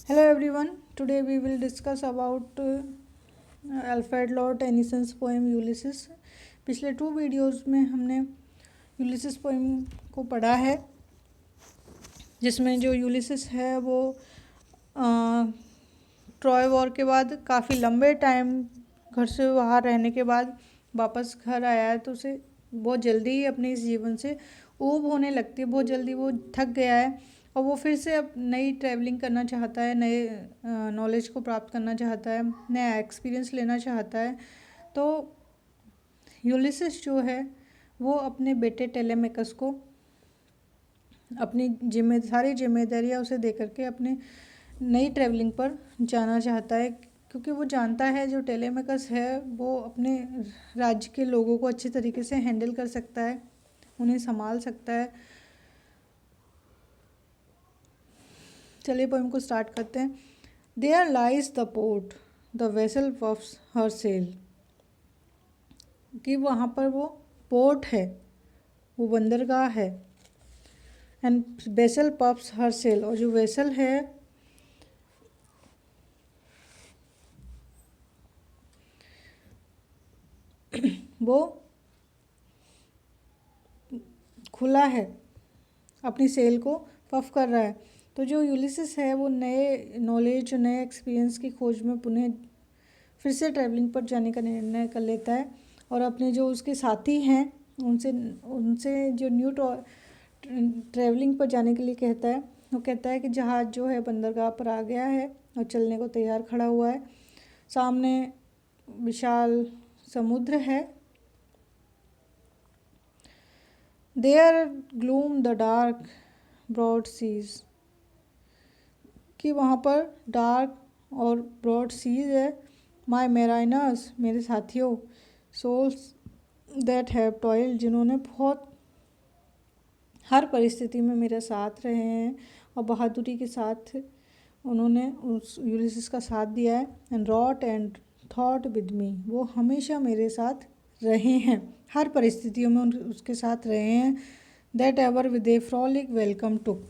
Hello everyone. Today we will discuss about Alfred Lord Tennyson's poem Ulysses. पिछले 2 videos में हमने Ulysses poem को पढ़ा है, जिसमें जो यूलिसिस है वो ट्रॉय वॉर के बाद काफ़ी लंबे टाइम घर से बाहर रहने के बाद वापस घर आया है, तो उसे बहुत जल्दी ही अपने इस जीवन से ऊब होने लगती है। बहुत जल्दी वो थक गया है और वो फिर से अब नई ट्रैवलिंग करना चाहता है, नए नॉलेज को प्राप्त करना चाहता है, नया एक्सपीरियंस लेना चाहता है। तो यूलिसिस जो है वो अपने बेटे टेलेमेकस को अपनी सारी जिम्मेदारियाँ उसे दे करके अपने नई ट्रैवलिंग पर जाना चाहता है, क्योंकि वो जानता है जो टेलेमेकस है वो अपने राज्य के लोगों को अच्छे तरीके से हैंडल कर सकता है, उन्हें संभाल सकता है। चलिए पोएम को स्टार्ट करते हैं। There lies the port, the vessel puffs her sail. कि वहाँ पर वो पोर्ट है, वो बंदरगाह है। And vessel puffs her sail, और जो वेसल है वो खुला है, अपनी सेल को पफ कर रहा है। तो जो यूलिसिस है वो नए नॉलेज, नए एक्सपीरियंस की खोज में पुनः फिर से ट्रैवलिंग पर जाने का निर्णय कर लेता है, और अपने जो उसके साथी हैं उनसे उनसे जो न्यू ट्रैवलिंग पर जाने के लिए कहता है। वो कहता है कि जहाज़ जो है बंदरगाह पर आ गया है और चलने को तैयार खड़ा हुआ है। सामने विशाल समुद्र है। There gloom the dark broad seas. कि वहाँ पर डार्क और ब्रॉड सीज है। माई मेराइनर्स, मेरे साथियों। सोल्स दैट हैव टॉयल, जिन्होंने बहुत हर परिस्थिति में मेरे साथ रहे हैं और बहादुरी के साथ उन्होंने उस यूलिसिस का साथ दिया है। And wrought and thought with me, वो हमेशा मेरे साथ रहे हैं, हर परिस्थितियों में उसके साथ रहे हैं। That ever with a frolic welcome too.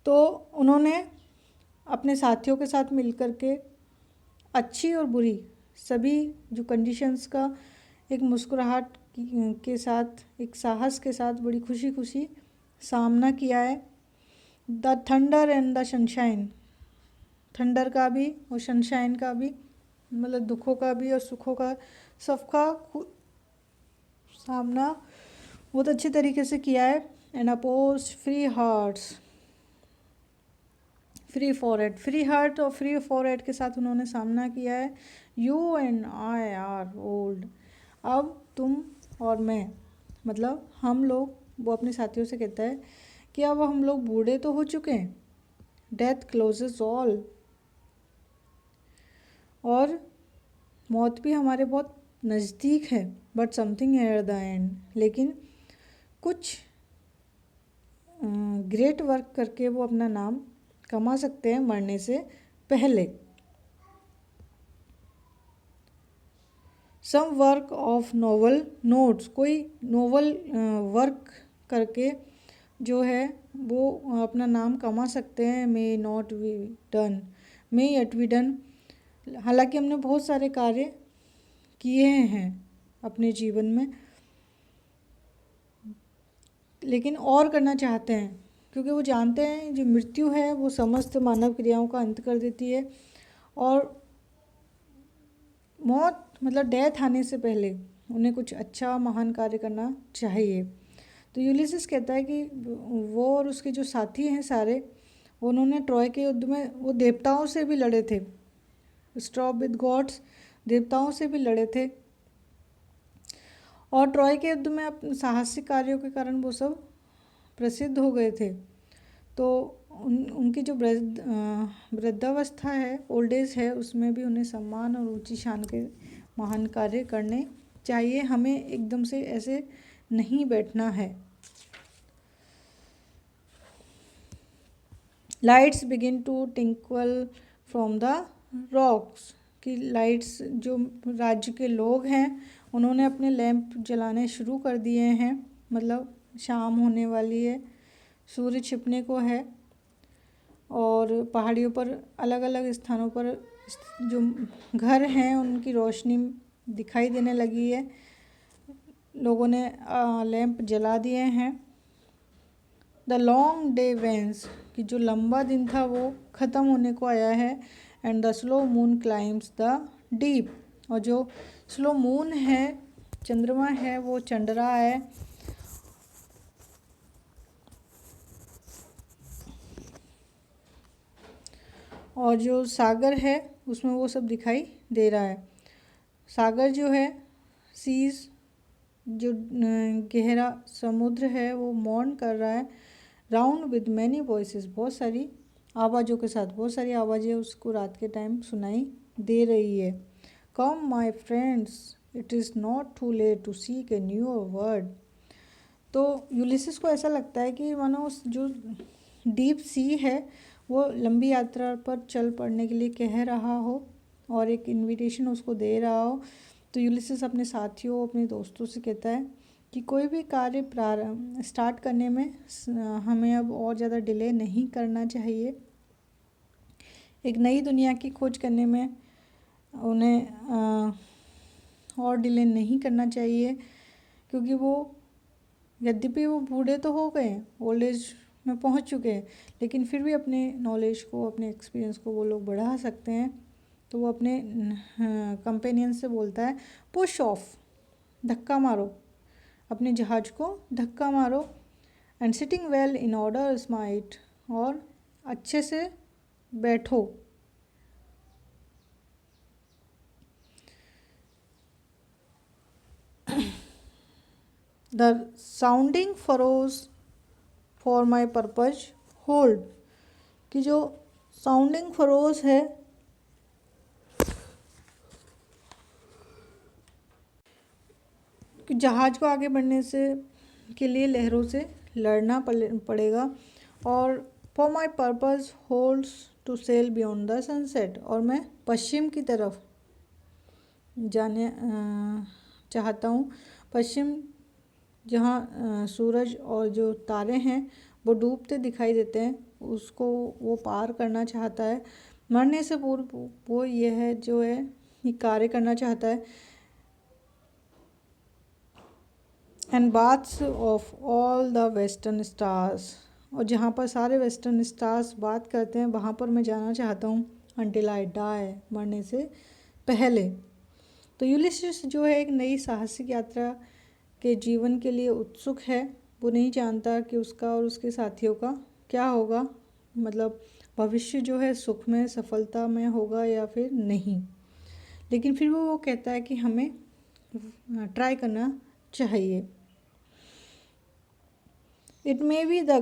तो उन्होंने अपने साथियों के साथ मिलकर के अच्छी और बुरी सभी जो कंडीशंस का एक मुस्कुराहट के साथ, एक साहस के साथ बड़ी खुशी खुशी सामना किया है। The thunder and the sunshine, thunder का भी और सनशाइन का भी, मतलब दुखों का भी और सुखों का, सबका सामना बहुत अच्छे तरीके से किया है। And oppose free hearts, free forehead, free heart और फ्री फॉरहेड के साथ उन्होंने सामना किया है। You and I are old, अब तुम और मैं, मतलब हम लोग, वो अपने साथियों से कहता है कि अब हम लोग बूढ़े तो हो चुके हैं। डेथ क्लोजेस ऑल, और मौत भी हमारे बहुत नज़दीक है। But something at the end, लेकिन कुछ ग्रेट वर्क करके वो अपना नाम कमा सकते हैं मरने से पहले। Some work of novel notes, कोई नोवल वर्क करके जो है वो अपना नाम कमा सकते हैं। May not be done, may yet be done. हालांकि हमने बहुत सारे कार्य किए हैं अपने जीवन में, लेकिन और करना चाहते हैं, क्योंकि वो जानते हैं जो मृत्यु है वो समस्त मानव क्रियाओं का अंत कर देती है, और मौत मतलब डेथ आने से पहले उन्हें कुछ अच्छा महान कार्य करना चाहिए। तो यूलिसिस कहता है कि वो और उसके जो साथी हैं सारे, उन्होंने ट्रॉय के युद्ध में वो देवताओं से भी लड़े थे। स्टॉप विद गॉड्स, देवताओं से भी लड़े थे, और ट्रॉय के युद्ध में अपने साहसिक कार्यों के कारण वो सब प्रसिद्ध हो गए थे। तो उनकी जो वृद्धावस्था है, ओल्ड एज है, उसमें भी उन्हें सम्मान और ऊंची शान के महान कार्य करने चाहिए। हमें एकदम से ऐसे नहीं बैठना है। Lights begin to twinkle from the rocks, कि लाइट्स जो राज्य के लोग हैं उन्होंने अपने लैंप जलाने शुरू कर दिए हैं, मतलब शाम होने वाली है, सूरज छिपने को है और पहाड़ियों पर अलग अलग स्थानों पर जो घर हैं उनकी रोशनी दिखाई देने लगी है। लोगों ने लैंप जला दिए हैं। द लॉन्ग डे वेंस कि जो लंबा दिन था वो ख़त्म होने को आया है। And the slow moon climbs the deep और जो स्लो मून है, चंद्रमा है, वो चढ़ रहा है। और जो सागर है उसमें वो सब दिखाई दे रहा है। सागर जो है, सीज, जो गहरा समुद्र है वो मौन कर रहा है। राउंड विद मैनी वॉइसेस, बहुत सारी आवाज़ों के साथ, बहुत सारी आवाज़ें उसको रात के टाइम सुनाई दे रही है। Come my friends, it is not too late to seek a new world. तो यूलिसिस को ऐसा लगता है कि मानो उस जो डीप सी है वो लंबी यात्रा पर चल पड़ने के लिए कह रहा हो और एक इनविटेशन उसको दे रहा हो। तो यूलिसिस अपने साथियों, अपने दोस्तों से कहता है कि कोई भी कार्य प्रारंभ स्टार्ट करने में हमें अब और ज़्यादा डिले नहीं करना चाहिए। एक नई दुनिया की खोज करने में उन्हें और डिले नहीं करना चाहिए, क्योंकि वो यद्यपि वो बूढ़े तो हो गए, ओल्ड एज में पहुंच चुके हैं, लेकिन फिर भी अपने नॉलेज को, अपने एक्सपीरियंस को वो लोग बढ़ा सकते हैं। तो वो अपने कंपेनियन से बोलता है, पुश ऑफ, धक्का मारो, अपने जहाज को धक्का मारो। And sitting well in order smite, और अच्छे से बैठो। The sounding furrows for my purpose hold, कि जो साउंडिंग फरोज है कि जहाज को आगे बढ़ने से के लिए लहरों से लड़ना पड़ेगा। और for my purpose holds to sail beyond the sunset, और मैं पश्चिम की तरफ जाने चाहता हूँ। पश्चिम जहाँ सूरज और जो तारे हैं वो डूबते दिखाई देते हैं, उसको वो पार करना चाहता है। मरने से पूर्व वो यह है जो है ये कार्य करना चाहता है। And baths of all the western stars, और जहाँ पर सारे वेस्टर्न स्टार्स बात करते हैं वहाँ पर मैं जाना चाहता हूँ। अनटिल आई डाई, मरने से पहले। तो यूलिसिस जो है एक नई साहसिक यात्रा के जीवन के लिए उत्सुक है। वो नहीं जानता कि उसका और उसके साथियों का क्या होगा, मतलब भविष्य जो है सुख में, सफलता में होगा या फिर नहीं, लेकिन फिर वो कहता है कि हमें ट्राई करना चाहिए। It may be the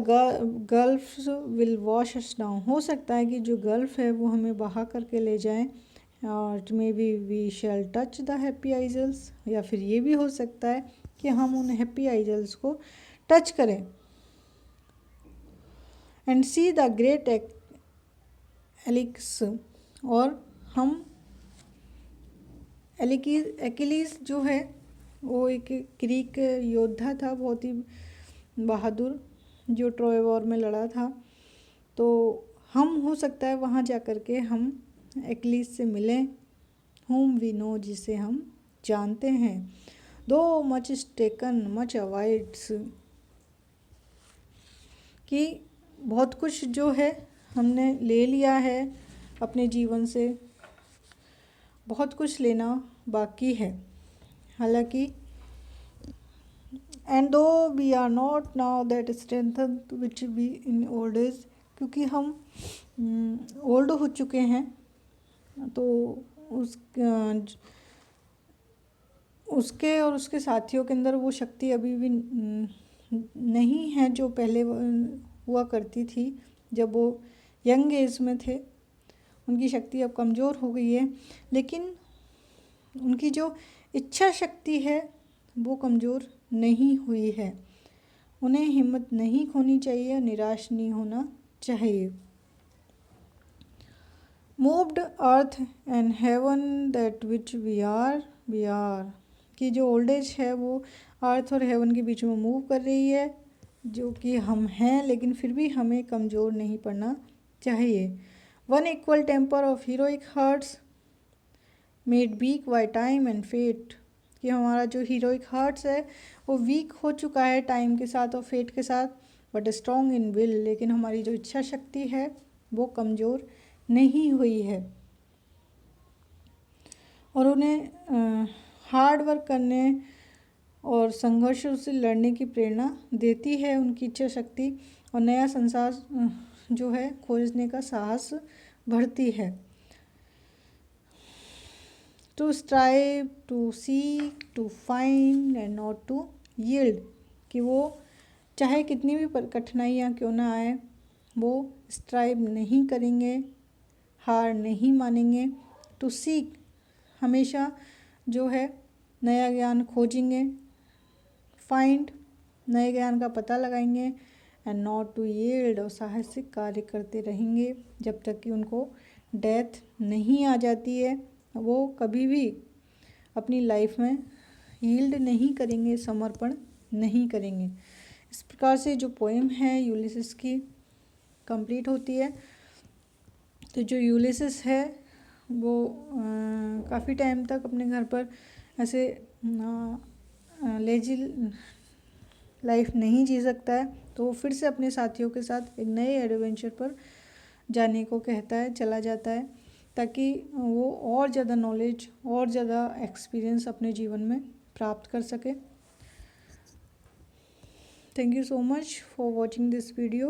gulf will wash us down, हो सकता है कि जो गल्फ है वो हमें बहा करके ले जाए। और it may be we shall touch the happy isles, या फिर ये भी हो सकता है कि हम उन हैप्पी आइजल्स को टच करें। एंड सी द ग्रेट एलिक्स, और हम एक्किलीज जो है वो एक ग्रीक योद्धा था, बहुत ही बहादुर, जो ट्रॉय वॉर में लड़ा था। तो हम हो सकता है वहाँ जा कर के हम एक्किलीज से मिलें, whom we know, जिसे हम जानते हैं। दो much is taken much avoids, कि बहुत कुछ जो है हमने ले लिया है अपने जीवन से, बहुत कुछ लेना बाकी है। हालांकि and though we are not now that strength which be in old age, क्योंकि हम ओल्ड हो चुके हैं, तो उसके और उसके साथियों के अंदर वो शक्ति अभी भी नहीं है जो पहले हुआ करती थी जब वो यंग एज में थे। उनकी शक्ति अब कमज़ोर हो गई है, लेकिन उनकी जो इच्छा शक्ति है वो कमज़ोर नहीं हुई है। उन्हें हिम्मत नहीं खोनी चाहिए, निराश नहीं होना चाहिए। Moved earth and heaven that which we are, कि जो ओल्ड एज है वो अर्थ और हेवन के बीच में मूव कर रही है। जो कि हम हैं, लेकिन फिर भी हमें कमज़ोर नहीं पड़ना चाहिए। One equal temper of heroic hearts made weak by time and fate, कि हमारा जो हीरोइक हार्ट्स है वो वीक हो चुका है टाइम के साथ और फेट के साथ, बट स्ट्रॉन्ग इन विल, लेकिन हमारी जो इच्छा शक्ति है वो कमज़ोर नहीं हुई है। और उन्हें हार्ड वर्क करने और संघर्षों से लड़ने की प्रेरणा देती है उनकी इच्छा शक्ति, और नया संसार जो है खोजने का साहस भरती है। To strive, to seek, to find and not to yield, कि वो चाहे कितनी भी कठिनाइयाँ क्यों ना आए वो स्ट्राइव नहीं करेंगे, हार नहीं मानेंगे। टू सीक, हमेशा जो है नया ज्ञान खोजेंगे। फाइंड, नए ज्ञान का पता लगाएंगे। एंड नॉट टू यील्ड, और साहसिक कार्य करते रहेंगे जब तक कि उनको डेथ नहीं आ जाती है। वो कभी भी अपनी लाइफ में यील्ड नहीं करेंगे, समर्पण नहीं करेंगे। इस प्रकार से जो पोएम है यूलिसिस की कंप्लीट होती है। तो जो यूलिसिस है वो काफ़ी टाइम तक अपने घर पर ऐसे लेजी लाइफ नहीं जी सकता है, तो वो फिर से अपने साथियों के साथ एक नए एडवेंचर पर जाने को कहता है, चला जाता है, ताकि वो और ज़्यादा नॉलेज और ज़्यादा एक्सपीरियंस अपने जीवन में प्राप्त कर सके। Thank you so much for watching this video.